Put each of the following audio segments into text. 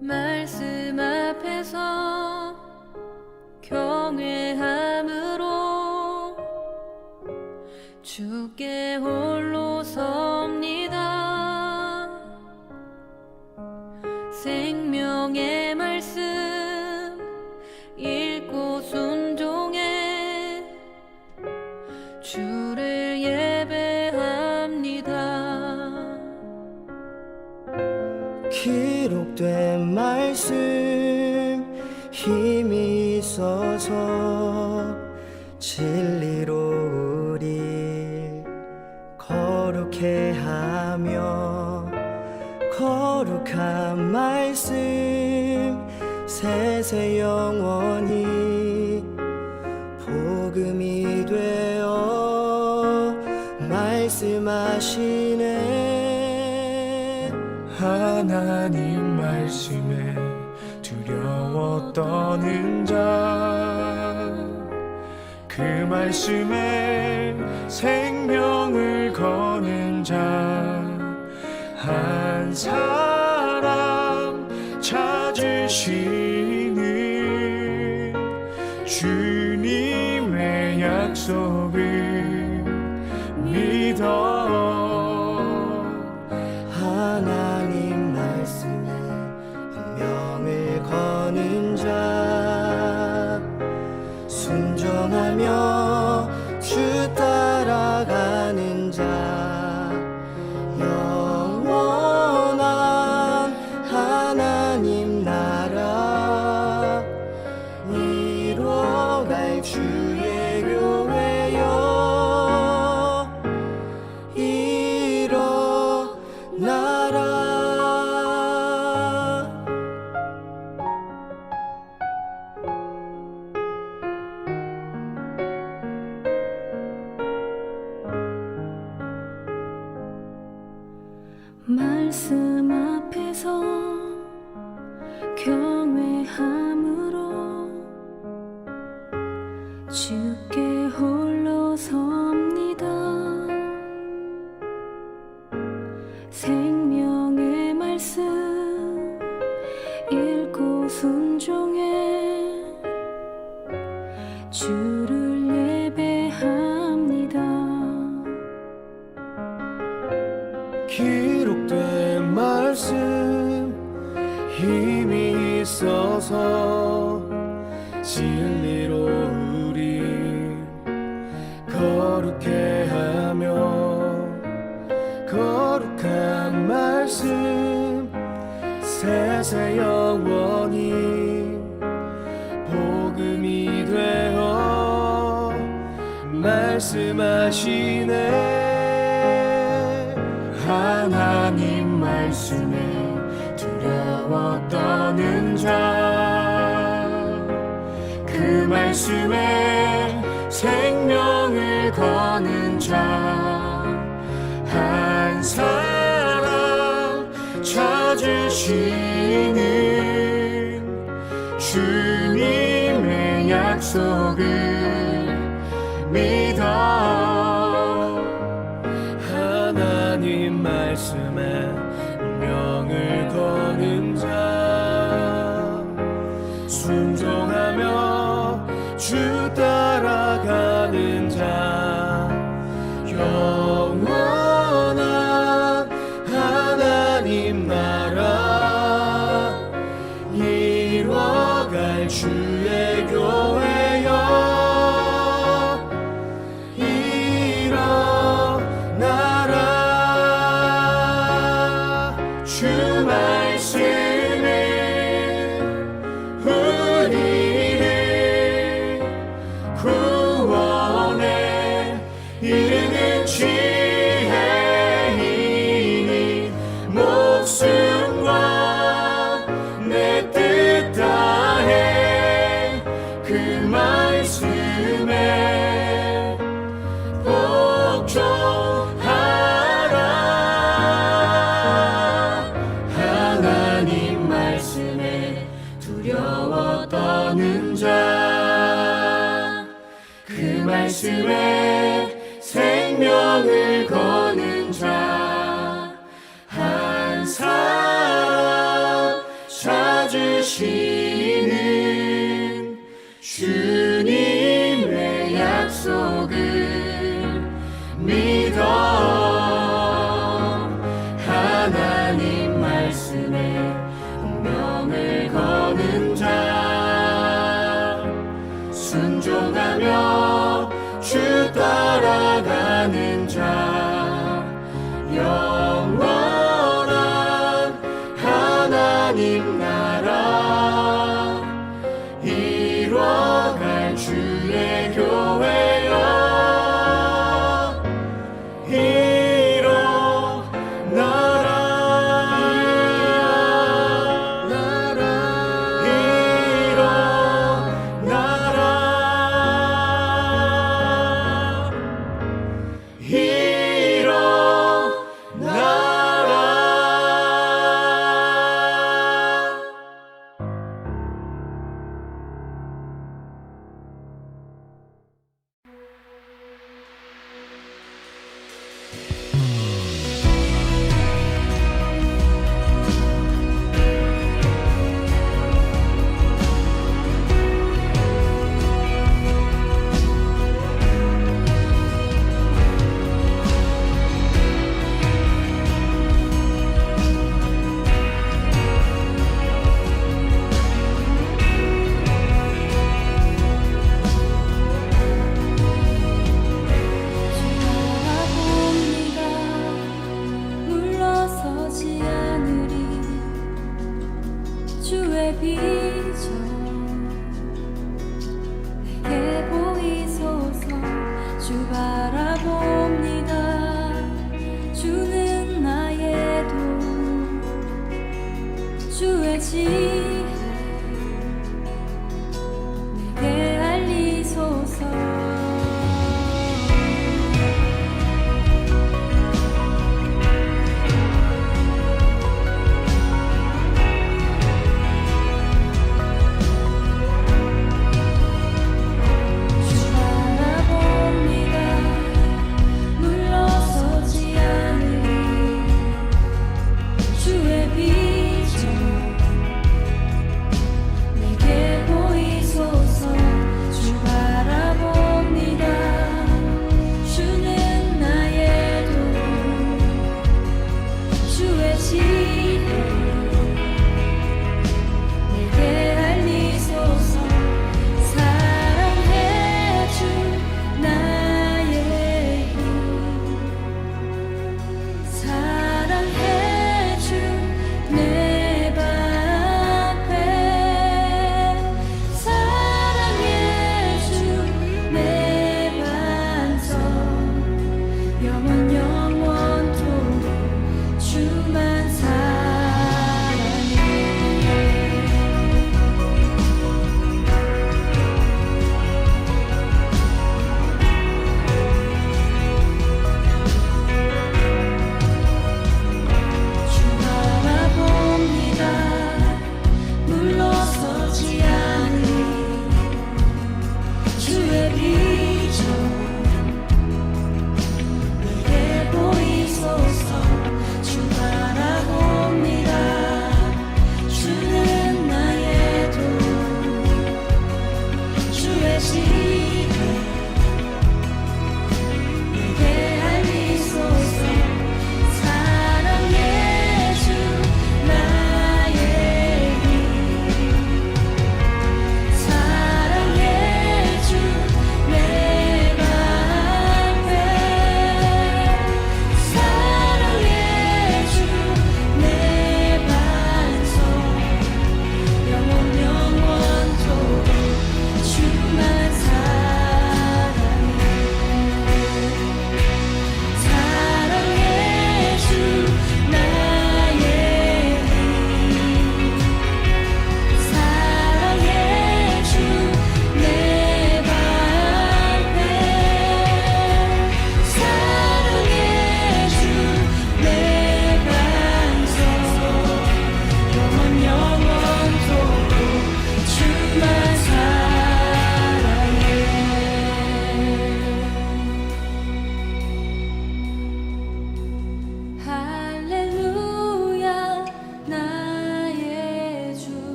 말씀 앞에서 경외함으로 주께 홀로 섭니다. 생명의 말씀 읽고 순종해 주를 예배합니다. 기록된 말씀 힘이 있어서 진리로 우리 거룩해 하며 거룩한 말씀 세세 영원히 복음이 되어 말씀하시네. 하나님 말씀에 두려워 떠는 자, 그 말씀에 생명을 거는 자 한 사람 찾으시는 주님의 약속을 믿어. 하나님 말씀에 운명을 거는 자, 순종하며 주 따라가는 자, 영원한 하나님 나라 이뤄갈 주의 교회여 일어나라. 말씀 앞에서 경외함으로 주께 홀로 섭니다. 생명의 말씀 읽고 순종해 주를 예배합니다. 기록된 말씀 힘이 있어서 진리로 우리 거룩해 하며 거룩한 말씀 세세 영원히 복음이 되어 말씀하시네. 하나님 말씀에 두려워 떠는 자, 그 말씀에 생명을 거는 자 한 사람 찾으시는 주님의 약속을 믿어. 하나님 말씀에 운명을 거는 자, 순종하며 주 따라가는 자, 영원한 하나님 나라 이뤄갈 주의 교회여 일어나라. 주 말씀은 우리를 구원해 이르는 지혜이니 목숨과 내 뜻 다해 그 말씀에 복종하라. 하나님 말씀에 두려워 떠는 자, 그 말씀에 생명을 거는 자, 한 사람 찾으시는 주님의 약속을 믿어 하나님 말씀에 운명을 거는 자, 순종하며 주 따라가는 자, 영원한 하나님 나라 이뤄갈 주의 교회여,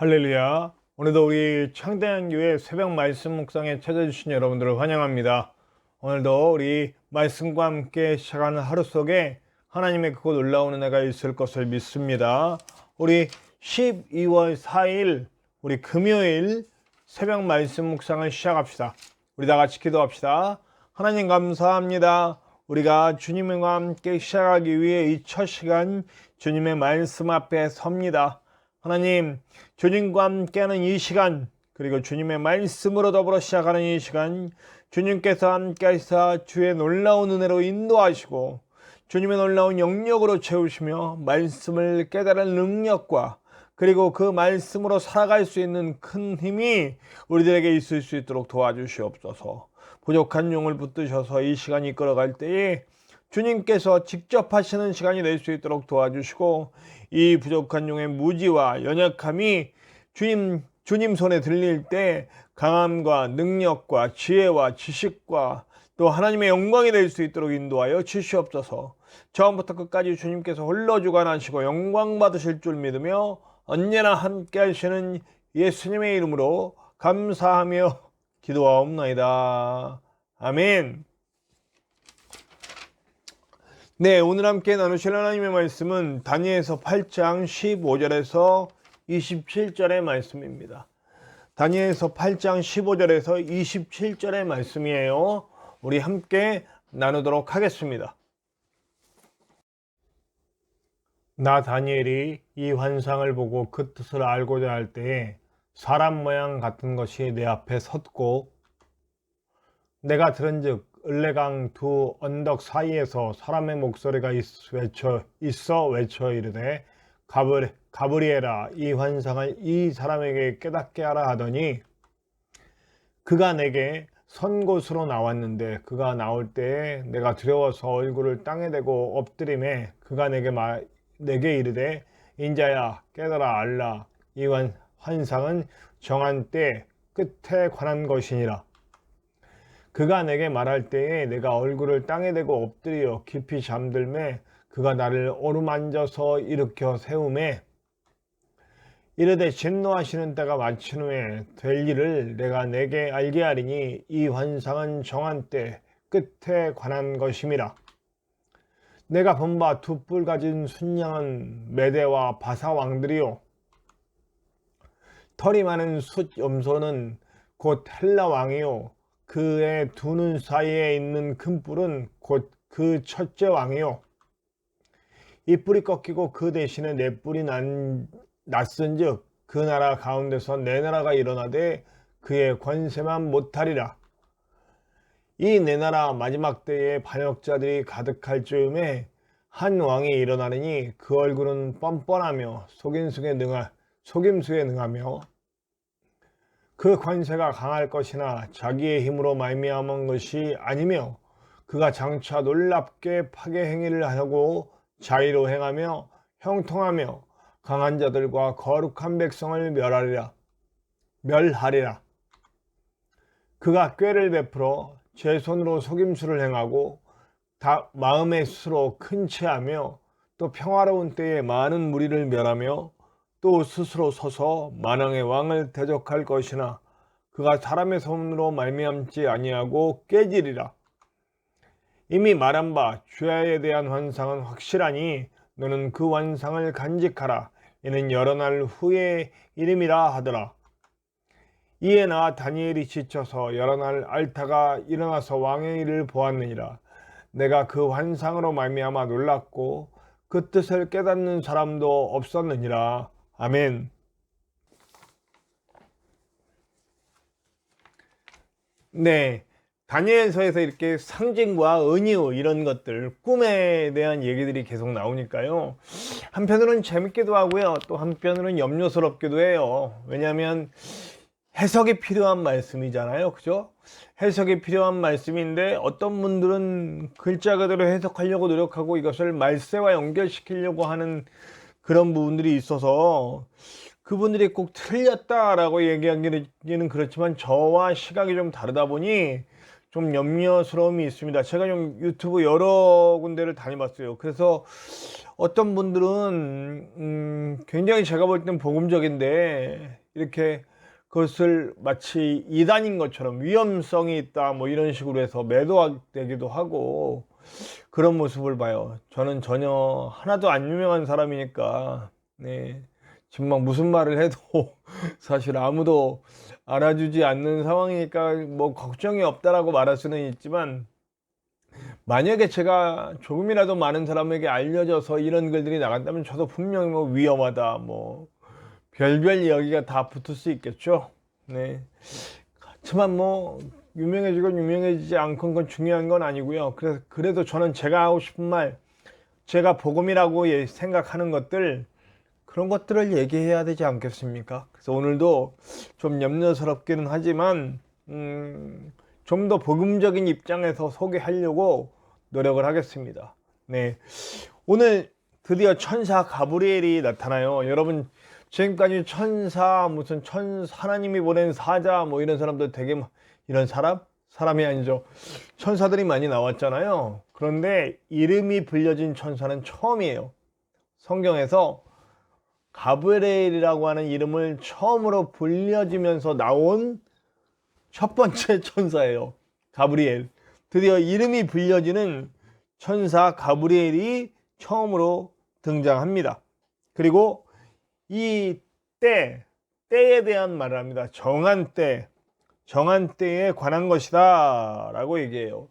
할렐루야. 오늘도 우리 창대한교회 새벽 말씀 묵상에 찾아주신 여러분들을 환영합니다. 오늘도 우리 말씀과 함께 시작하는 하루 속에 하나님의 크고 놀라운 은혜가 있을 것을 믿습니다. 우리 12월 4일 우리 금요일 새벽 말씀 묵상을 시작합시다. 우리 다 같이 기도합시다. 하나님 감사합니다. 우리가 주님과 함께 시작하기 위해 이 첫 시간 주님의 말씀 앞에 섭니다. 하나님, 주님과 함께하는 이 시간, 그리고 주님의 말씀으로 더불어 시작하는 이 시간, 주님께서 함께하사 주의 놀라운 은혜로 인도하시고 주님의 놀라운 영역으로 채우시며 말씀을 깨달은 능력과 그리고 그 말씀으로 살아갈 수 있는 큰 힘이 우리들에게 있을 수 있도록 도와주시옵소서. 부족한 용을 붙드셔서 이 시간 이끌어갈 때에 주님께서 직접 하시는 시간이 될 수 있도록 도와주시고, 이 부족한 용의 무지와 연약함이 주님 손에 들릴 때 강함과 능력과 지혜와 지식과 또 하나님의 영광이 될 수 있도록 인도하여 주시옵소서. 처음부터 끝까지 주님께서 홀로 주관하시고 영광 받으실 줄 믿으며 언제나 함께 하시는 예수님의 이름으로 감사하며 기도하옵나이다. 아멘. 네, 오늘 함께 나누실 하나님의 말씀은 다니엘서 8장 15절에서 27절의 말씀입니다. 다니엘서 8장 15절에서 27절의 말씀이에요. 우리 함께 나누도록 하겠습니다. 나 다니엘이 이 환상을 보고 그 뜻을 알고자 할 때에 사람 모양 같은 것이 내 앞에 섰고, 내가 들은즉 을레강 두 언덕 사이에서 사람의 목소리가 외쳐 이르되 가브리엘아, 이 환상을 이 사람에게 깨닫게 하라 하더니, 그가 내게 선 곳으로 나왔는데 그가 나올 때에 내가 두려워서 얼굴을 땅에 대고 엎드림에 그가 내게 이르되 인자야 깨달아 알라, 이 환상은 정한 때 끝에 관한 것이니라. 그가 내게 말할 때에 내가 얼굴을 땅에 대고 엎드려 깊이 잠들매 그가 나를 오르만져서 일으켜 세우매 이르되 진노하시는 때가 마친 후에 될 일을 내가 내게 알게 하리니 이 환상은 정한 때 끝에 관한 것임이라. 내가 본 바 두 뿔 가진 순양은 메대와 바사 왕들이요, 털이 많은 숫 염소는 곧 헬라 왕이요, 그의 두 눈 사이에 있는 큰 뿔은 곧 그 첫째 왕이요, 이 뿔이 꺾이고 그 대신에 네 뿔이 났은즉 그 나라 가운데서 네 나라가 일어나되 그의 권세만 못하리라. 이 네 나라 마지막 때에 반역자들이 가득할 즈음에 한 왕이 일어나느니 그 얼굴은 뻔뻔하며 속임수에 능하며 그 권세가 강할 것이나 자기의 힘으로 말미암은 것이 아니며 그가 장차 놀랍게 파괴 행위를 하고 자의로 행하며 형통하며 강한 자들과 거룩한 백성을 멸하리라. 그가 꾀를 베풀어 제 손으로 속임수를 행하고 마음의 수로 큰 체하며 또 평화로운 때에 많은 무리를 멸하며 또 스스로 서서 만왕의 왕을 대적할 것이나 그가 사람의 손으로 말미암지 아니하고 깨지리라. 이미 말한 바 주야에 대한 환상은 확실하니 너는 그 환상을 간직하라. 이는 여러 날 후의 이름이라 하더라. 이에 나 다니엘이 지쳐서 여러 날 앓다가 일어나서 왕의 일을 보았느니라. 내가 그 환상으로 말미암아 놀랐고 그 뜻을 깨닫는 사람도 없었느니라. 아멘. 네, 다니엘서에서 이렇게 상징과 은유 이런 것들, 꿈에 대한 얘기들이 계속 나오니까요, 한편으로는 재밌기도 하고요, 또 한편으로는 염려스럽기도 해요. 왜냐하면 해석이 필요한 말씀이잖아요, 그죠? 해석이 필요한 말씀인데 어떤 분들은 글자 그대로 해석하려고 노력하고 이것을 말세와 연결시키려고 하는 그런 부분들이 있어서 그분들이 꼭 틀렸다라고 얘기하기는 그렇지만 저와 시각이 좀 다르다 보니 좀 염려스러움이 있습니다. 제가 좀 유튜브 여러 군데를 다녀봤어요. 그래서 어떤 분들은 굉장히 제가 볼 땐 복음적인데 이렇게 그것을 마치 이단인 것처럼 위험성이 있다 뭐 이런 식으로 해서 매도되기도 하고 그런 모습을 봐요. 저는 전혀 하나도 안 유명한 사람이니까 네, 지금 막 무슨 말을 해도 사실 아무도 알아주지 않는 상황이니까 뭐 걱정이 없다라고 말할 수는 있지만, 만약에 제가 조금이라도 많은 사람에게 알려져서 이런 글들이 나간다면 저도 분명히 뭐 위험하다 뭐 별별 이야기가 다 붙을 수 있겠죠. 네. 하지만 뭐 유명해지건 유명해지지 않건 건 중요한 건 아니고요. 그래도 저는 제가 하고 싶은 말, 제가 복음이라고 생각하는 것들, 그런 것들을 얘기해야 되지 않겠습니까? 그래서 오늘도 좀 염려스럽기는 하지만 좀 더 복음적인 입장에서 소개하려고 노력을 하겠습니다. 네. 오늘 드디어 천사 가브리엘이 나타나요. 여러분, 지금까지 천사, 무슨 하나님이 보낸 사자, 뭐 이런 사람들 되게, 이런 사람이 아니죠. 천사들이 많이 나왔잖아요. 그런데 이름이 불려진 천사는 처음이에요. 성경에서 가브리엘이라고 하는 이름을 처음으로 불려지면서 나온 첫 번째 천사예요. 가브리엘. 드디어 이름이 불려지는 천사 가브리엘이 처음으로 등장합니다. 그리고 이 때에 대한 말을 합니다. 정한 때에 관한 것이다 라고 얘기해요.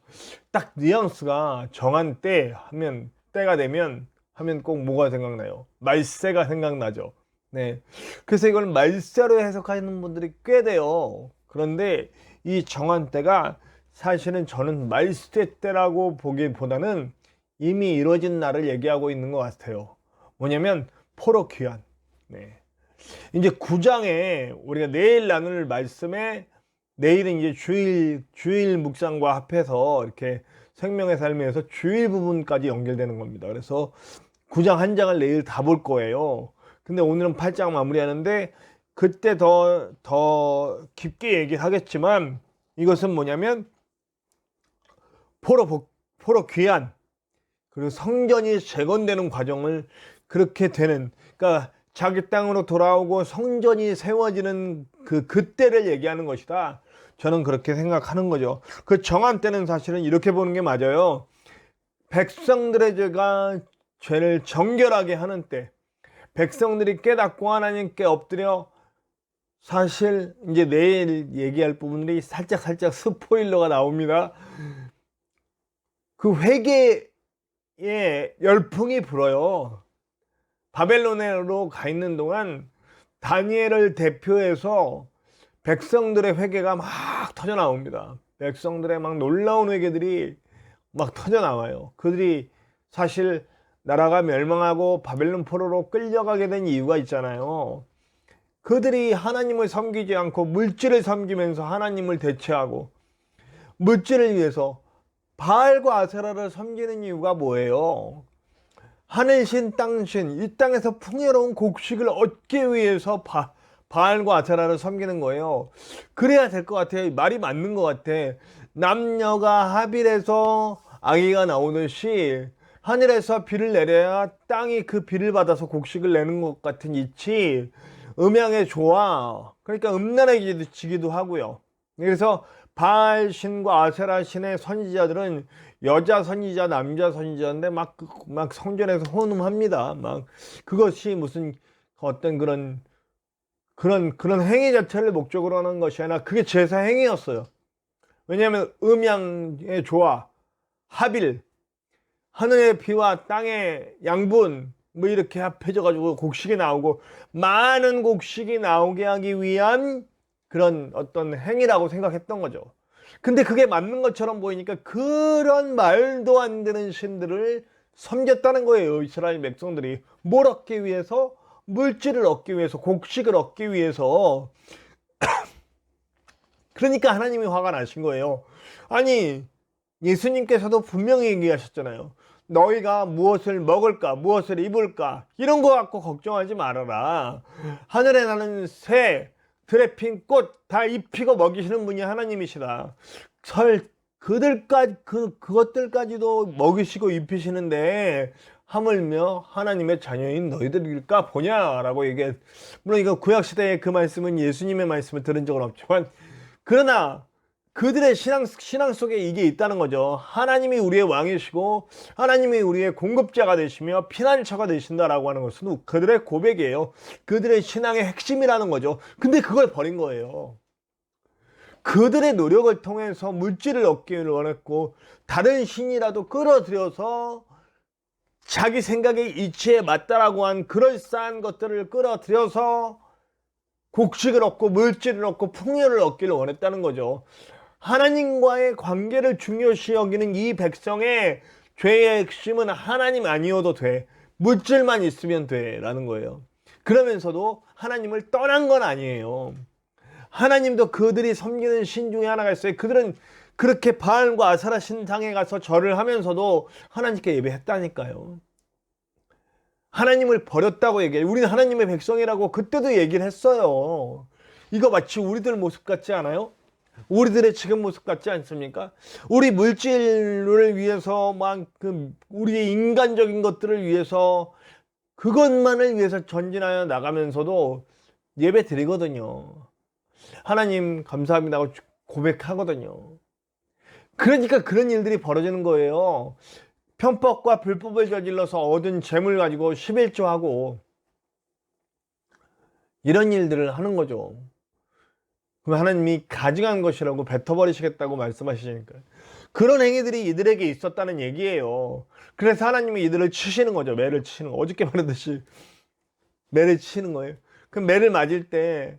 딱 뉘앙스가 정한 때 하면, 때가 되면 하면 꼭 뭐가 생각나요? 말세가 생각나죠. 네. 그래서 이걸 말세로 해석하는 분들이 꽤 돼요. 그런데 이 정한 때가 사실은 저는 말세 때라고 보기보다는 이미 이루어진 날을 얘기하고 있는 것 같아요. 뭐냐면 포로 귀환. 네. 이제 9장에 우리가 내일 나눌 말씀에, 내일은 이제 주일 묵상과 합해서 이렇게 생명의 삶에서 주일 부분까지 연결되는 겁니다. 그래서 9장 한 장을 내일 다 볼 거예요. 근데 오늘은 8장 마무리하는데 그때 더 깊게 얘기를 하겠지만, 이것은 뭐냐면 포로 귀환, 그리고 성전이 재건되는 과정을 그렇게 되는, 그러니까 자기 땅으로 돌아오고 성전이 세워지는 그때를 얘기하는 것이다. 저는 그렇게 생각하는 거죠. 그 정한 때는 사실은 이렇게 보는 게 맞아요. 백성들의 죄를 정결하게 하는 때, 백성들이 깨닫고 하나님께 엎드려, 사실 이제 내일 얘기할 부분들이 살짝 스포일러가 나옵니다. 그 회개에 열풍이 불어요. 바벨론으로 가 있는 동안 다니엘을 대표해서 백성들의 회개가 막 터져 나옵니다. 백성들의 막 놀라운 회개들이 막 터져 나와요. 그들이 사실 나라가 멸망하고 바벨론 포로로 끌려가게 된 이유가 있잖아요. 그들이 하나님을 섬기지 않고 물질을 섬기면서 하나님을 대체하고, 물질을 위해서 바알과 아세라를 섬기는 이유가 뭐예요? 하늘신 땅신, 이 땅에서 풍요로운 곡식을 얻기 위해서 바알과 아세라를 섬기는 거예요. 그래야 될 것 같아요. 말이 맞는 것 같아. 남녀가 합일해서 아기가 나오듯이 하늘에서 비를 내려야 땅이 그 비를 받아서 곡식을 내는 것 같은 이치, 음양의 조화, 그러니까 음란해지기도 하고요. 그래서 바알 신과 아세라 신의 선지자들은 여자 선지자, 남자 선지자인데 막 성전에서 혼음합니다. 막 그것이 무슨 어떤 그런 행위 자체를 목적으로 하는 것이 아니라 그게 제사 행위였어요. 왜냐하면 음양의 조화, 합일, 하늘의 비와 땅의 양분, 뭐 이렇게 합해져 가지고 곡식이 나오고, 많은 곡식이 나오게 하기 위한 그런 어떤 행위라고 생각했던 거죠. 근데 그게 맞는 것처럼 보이니까 그런 말도 안 되는 신들을 섬겼다는 거예요. 이스라엘 백성들이 뭘 얻기 위해서? 물질을 얻기 위해서, 곡식을 얻기 위해서. 그러니까 하나님이 화가 나신 거예요. 아니, 예수님께서도 분명히 얘기하셨잖아요. 너희가 무엇을 먹을까, 무엇을 입을까, 이런 거 갖고 걱정하지 말아라. 하늘에 나는 새, 들에 핀 꽃 다 입히고 먹이시는 분이 하나님이시다. 그것들까지도 먹이시고 입히시는데 하물며 하나님의 자녀인 너희들일까 보냐라고 얘기해. 물론 이거 구약시대의 그 말씀은 예수님의 말씀을 들은 적은 없지만, 그러나 그들의 신앙 속에 이게 있다는 거죠. 하나님이 우리의 왕이시고 하나님이 우리의 공급자가 되시며 피난처가 되신다라고 하는 것은 그들의 고백이에요. 그들의 신앙의 핵심이라는 거죠. 근데 그걸 버린 거예요. 그들의 노력을 통해서 물질을 얻기를 원했고, 다른 신이라도 끌어들여서 자기 생각의 이치에 맞다라고 한 그럴싸한 것들을 끌어들여서 곡식을 얻고 물질을 얻고 풍요를 얻기를 원했다는 거죠. 하나님과의 관계를 중요시 여기는 이 백성의 죄의 핵심은 하나님 아니어도 돼, 물질만 있으면 돼 라는 거예요. 그러면서도 하나님을 떠난 건 아니에요. 하나님도 그들이 섬기는 신 중에 하나가 있어요. 그들은 그렇게 바알과 아사라 신상에 가서 절을 하면서도 하나님께 예배했다니까요. 하나님을 버렸다고 얘기해요. 우리는 하나님의 백성이라고 그때도 얘기를 했어요. 이거 마치 우리들 모습 같지 않아요? 우리들의 지금 모습 같지 않습니까? 우리 물질을 위해서 막 우리의 인간적인 것들을 위해서, 그것만을 위해서 전진하여 나가면서도 예배 드리거든요. 하나님 감사합니다고 고백하거든요. 그러니까 그런 일들이 벌어지는 거예요. 편법과 불법을 저질러서 얻은 재물 가지고 11조하고 이런 일들을 하는 거죠. 그럼 하나님이 가증한 것이라고 뱉어버리시겠다고 말씀하시니까 그런 행위들이 이들에게 있었다는 얘기예요. 그래서 하나님이 이들을 치시는 거죠. 매를 치는 거. 어저께 말했듯이 매를 치는 거예요. 그 매를 맞을 때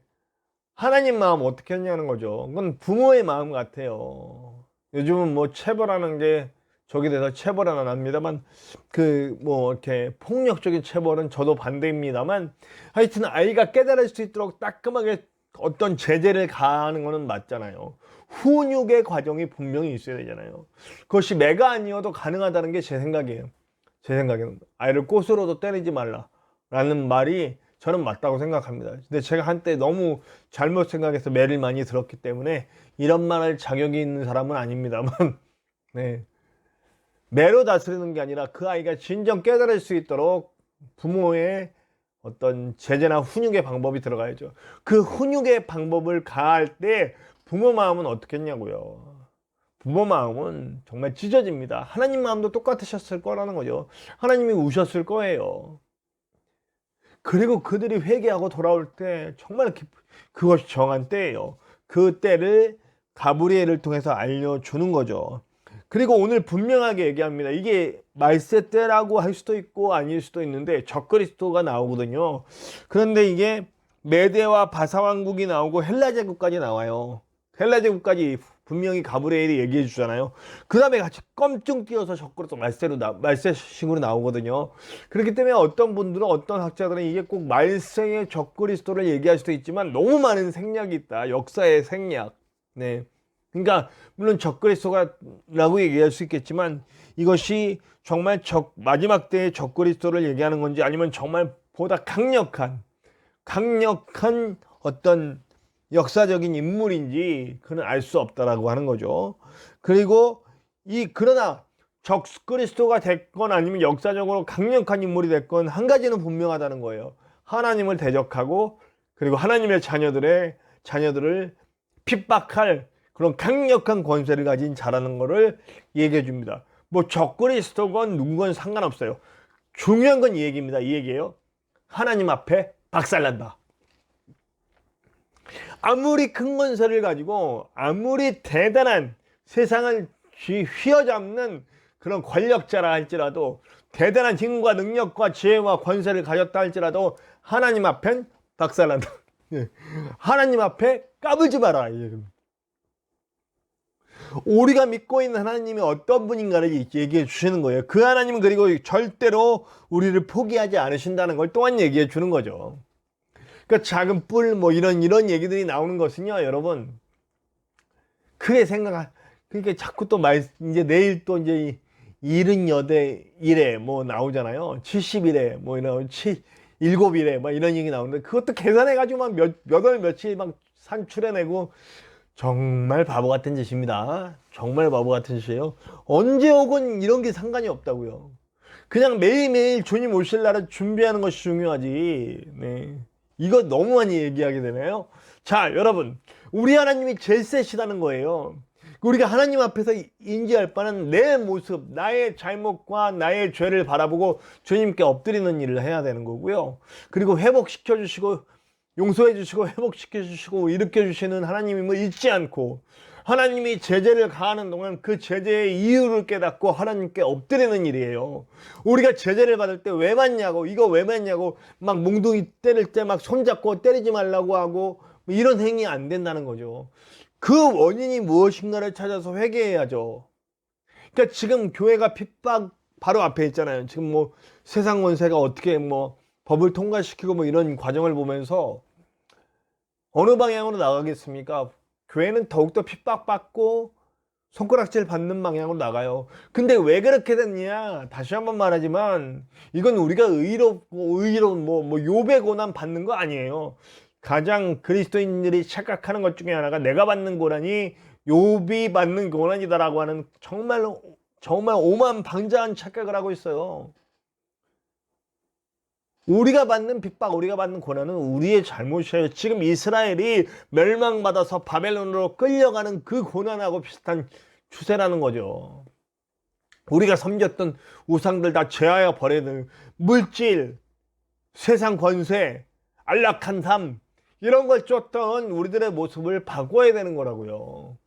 하나님 마음 어떻게 했냐는 거죠. 그건 부모의 마음 같아요. 요즘은 뭐 체벌하는 게 저기 돼서 체벌은 안 합니다만, 이렇게 폭력적인 체벌은 저도 반대입니다만, 하여튼 아이가 깨달을 수 있도록 따끔하게 어떤 제재를 가하는 거는 맞잖아요. 훈육의 과정이 분명히 있어야 되잖아요. 그것이 매가 아니어도 가능하다는 게 제 생각이에요. 제 생각에는 아이를 꽃으로도 때리지 말라라는 말이 저는 맞다고 생각합니다. 근데 제가 한때 너무 잘못 생각해서 매를 많이 들었기 때문에 이런 말할 자격이 있는 사람은 아닙니다만, 네. 매로 다스리는 게 아니라 그 아이가 진정 깨달을 수 있도록 부모의 어떤 제재나 훈육의 방법이 들어가야죠. 그 훈육의 방법을 가할 때 부모 마음은 어떻겠냐고요. 부모 마음은 정말 찢어집니다. 하나님 마음도 똑같으셨을 거라는 거죠. 하나님이 우셨을 거예요. 그리고 그들이 회개하고 돌아올 때 정말 그것이 정한 때예요. 그 때를 가브리엘을 통해서 알려주는 거죠. 그리고 오늘 분명하게 얘기합니다. 이게 말세 때라고 할 수도 있고 아닐 수도 있는데 적그리스도가 나오거든요. 그런데 이게 메대와 바사왕국이 나오고 헬라 제국까지 나와요. 헬라 제국까지 분명히 가브리엘이 얘기해 주잖아요. 그 다음에 같이 껌충 뛰어서 적그리스도 말세식으로 나오거든요. 그렇기 때문에 어떤 분들은, 어떤 학자들은 이게 꼭 말세의 적그리스도를 얘기할 수도 있지만 너무 많은 생략이 있다. 역사의 생략. 네. 그러니까 물론 적그리스도라고 얘기할 수 있겠지만 이것이 정말 마지막 때의 적그리스도를 얘기하는 건지 아니면 정말 보다 강력한 어떤 역사적인 인물인지 그는 알 수 없다라고 하는 거죠. 그리고 그러나 적그리스도가 됐건 아니면 역사적으로 강력한 인물이 됐건 한 가지는 분명하다는 거예요. 하나님을 대적하고 그리고 하나님의 자녀들을 핍박할 그런 강력한 권세를 가진 자라는 것을 얘기해 줍니다. 뭐 적그리스도건 누구건 상관없어요. 중요한 건 이 얘기입니다. 이 얘기예요. 하나님 앞에 박살난다. 아무리 큰 권세를 가지고 아무리 대단한 세상을 휘어잡는 그런 권력자라 할지라도, 대단한 힘과 능력과 지혜와 권세를 가졌다 할지라도 하나님 앞엔 박살난다. 하나님 앞에 까불지 마라. 우리가 믿고 있는 하나님이 어떤 분인가를 얘기해 주시는 거예요. 그 하나님은 그리고 절대로 우리를 포기하지 않으신다는 걸 또한 얘기해 주는 거죠. 그러니까 작은 뿔 뭐 이런 얘기들이 나오는 것은요, 여러분, 그러니까 자꾸 또 이제 내일 또 이제 78일에 뭐 나오잖아요. 70일에 뭐 이런 7일에 막 이런 얘기 나오는데 그것도 계산해가지고 막 몇 월 며칠 막 산출해내고 정말 바보 같은 짓입니다. 정말 바보 같은 짓이에요. 언제 오건 이런 게 상관이 없다고요. 그냥 매일매일 주님 오실 날을 준비하는 것이 중요하지. 네. 이거 너무 많이 얘기하게 되네요. 자, 여러분, 우리 하나님이 제셋이라는 거예요. 우리가 하나님 앞에서 인지할 바는 내 모습, 나의 잘못과 나의 죄를 바라보고 주님께 엎드리는 일을 해야 되는 거고요. 그리고 회복시켜 주시고 용서해 주시고 회복시켜 주시고 일으켜 주시는 하나님임을 잊지 않고, 하나님이 제재를 가하는 동안 그 제재의 이유를 깨닫고 하나님께 엎드리는 일이에요. 우리가 제재를 받을 때 왜 맞냐고, 이거 왜 맞냐고 막 몽둥이 때릴 때 막 손잡고 때리지 말라고 하고 이런 행위 안 된다는 거죠. 그 원인이 무엇인가를 찾아서 회개해야죠. 그러니까 지금 교회가 핍박 바로 앞에 있잖아요. 지금 뭐 세상 권세가 어떻게 뭐 법을 통과시키고 뭐 이런 과정을 보면서 어느 방향으로 나가겠습니까? 교회는 더욱더 핍박받고 손가락질 받는 방향으로 나가요. 근데 왜 그렇게 됐냐? 다시 한번 말하지만 이건 우리가 의롭고 뭐 욥의 고난 받는 거 아니에요. 가장 그리스도인들이 착각하는 것 중에 하나가 내가 받는 고난이 욥이 받는 고난이다라고 하는 정말 오만방자한 착각을 하고 있어요. 우리가 받는 핍박, 우리가 받는 고난은 우리의 잘못이에요. 지금 이스라엘이 멸망받아서 바벨론으로 끌려가는 그 고난하고 비슷한 추세라는 거죠. 우리가 섬겼던 우상들 다 제하여 버려야 되는 물질, 세상 권세, 안락한 삶, 이런 걸 쫓던 우리들의 모습을 바꿔야 되는 거라고요.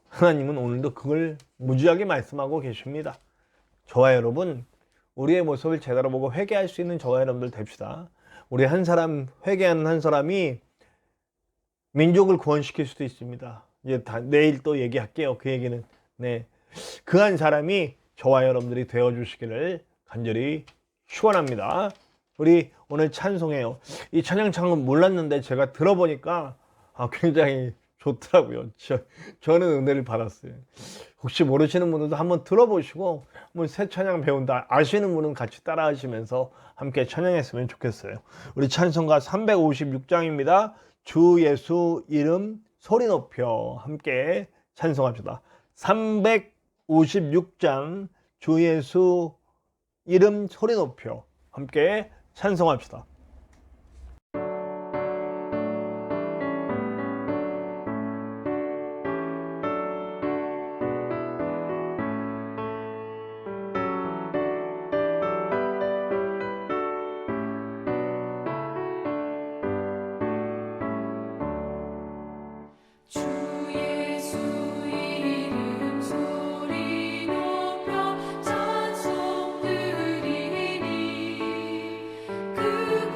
하나님은 오늘도 그걸 무지하게 말씀하고 계십니다. 저와 여러분, 우리의 모습을 제대로 보고 회개할 수 있는 저와 여러분들 됩시다. 우리 한 사람, 회개하는 한 사람이 민족을 구원시킬 수도 있습니다. 이제 내일 또 얘기할게요. 그 얘기는. 네. 그 한 사람이 저와 여러분들이 되어주시기를 간절히 축원합니다. 우리 오늘 찬송해요. 이 찬양창은 몰랐는데 제가 들어보니까 굉장히 좋더라고요. 저는 은혜를 받았어요. 혹시 모르시는 분들도 한번 들어보시고 한번 새 찬양 배운다 아시는 분은 같이 따라 하시면서 함께 찬양했으면 좋겠어요. 우리 찬송가 356장입니다. 주 예수 이름 소리 높여 함께 찬송합시다. 356장 주 예수 이름 소리 높여 함께 찬송합시다. 주 예수 이름 소리 높여 찬송 드리니 그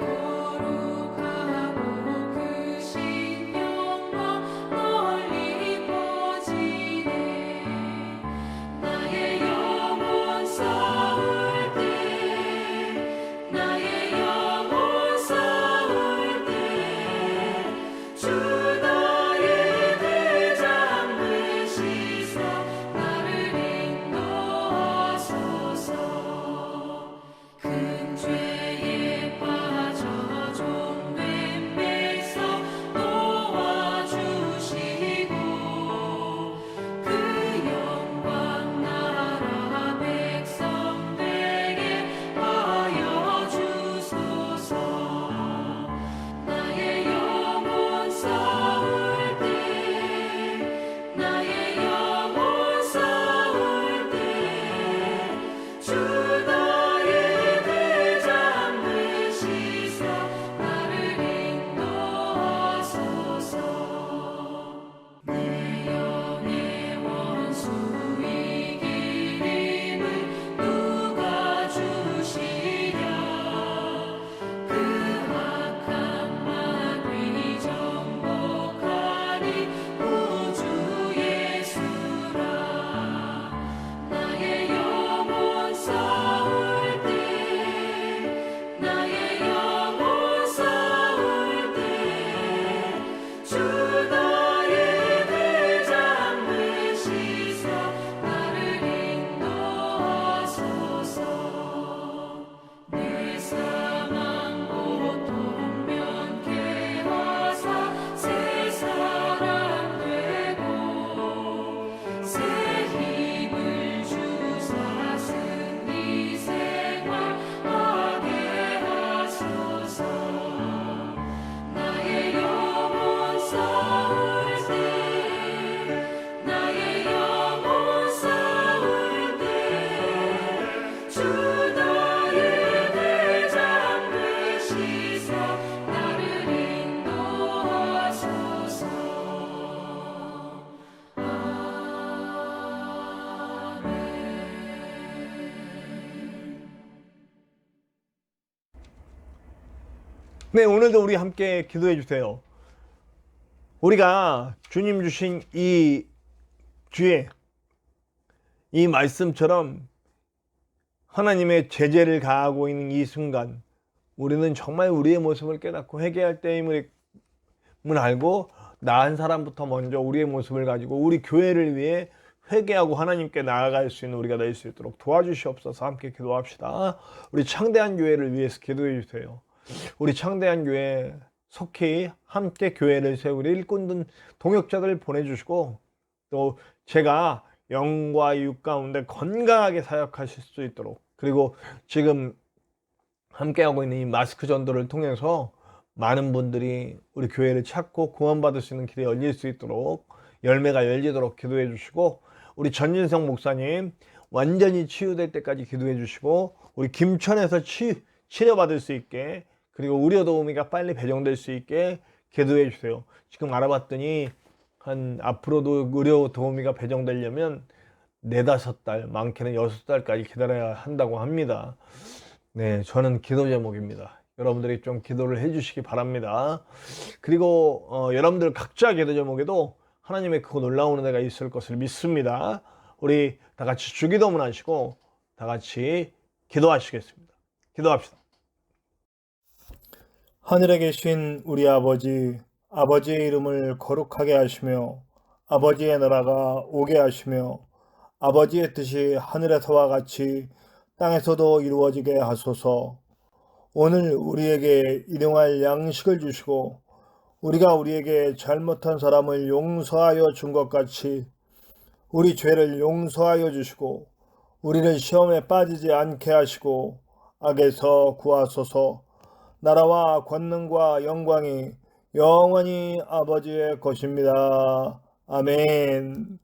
네, 오늘도 우리 함께 기도해 주세요. 우리가 주님 주신 이 주에 이 말씀처럼 하나님의 제재를 가하고 있는 이 순간 우리는 정말 우리의 모습을 깨닫고 회개할 때임을 알고 나 한 사람부터 먼저 우리의 모습을 가지고 우리 교회를 위해 회개하고 하나님께 나아갈 수 있는 우리가 될 수 있도록 도와주시옵소서. 함께 기도합시다. 우리 창대한 교회를 위해서 기도해 주세요. 우리 창대한 교회 속히 함께 교회를 세우리 일꾼 동역자들 보내주시고 또 제가 영과 육 가운데 건강하게 사역하실 수 있도록 그리고 지금 함께하고 있는 이 마스크 전도를 통해서 많은 분들이 우리 교회를 찾고 구원받을 수 있는 길이 열릴 수 있도록 열매가 열리도록 기도해 주시고 우리 전진성 목사님 완전히 치유될 때까지 기도해 주시고 우리 김천에서 치료받을 수 있게 그리고 의료 도우미가 빨리 배정될 수 있게 기도해 주세요. 지금 알아봤더니 앞으로도 의료 도우미가 배정되려면 4-5달, 많게는 6달까지 기다려야 한다고 합니다. 네, 저는 기도 제목입니다. 여러분들이 좀 기도를 해 주시기 바랍니다. 그리고 여러분들 각자 기도 제목에도 하나님의 크고 놀라운 은혜가 있을 것을 믿습니다. 우리 다 같이 주기도문 하시고 다 같이 기도하시겠습니다. 기도합시다. 하늘에 계신 우리 아버지, 아버지의 이름을 거룩하게 하시며 아버지의 나라가 오게 하시며 아버지의 뜻이 하늘에서와 같이 땅에서도 이루어지게 하소서. 오늘 우리에게 일용할 양식을 주시고 우리가 우리에게 잘못한 사람을 용서하여 준 것 같이 우리 죄를 용서하여 주시고 우리를 시험에 빠지지 않게 하시고 악에서 구하소서. 나라와 권능과 영광이 영원히 아버지의 것입니다. 아멘.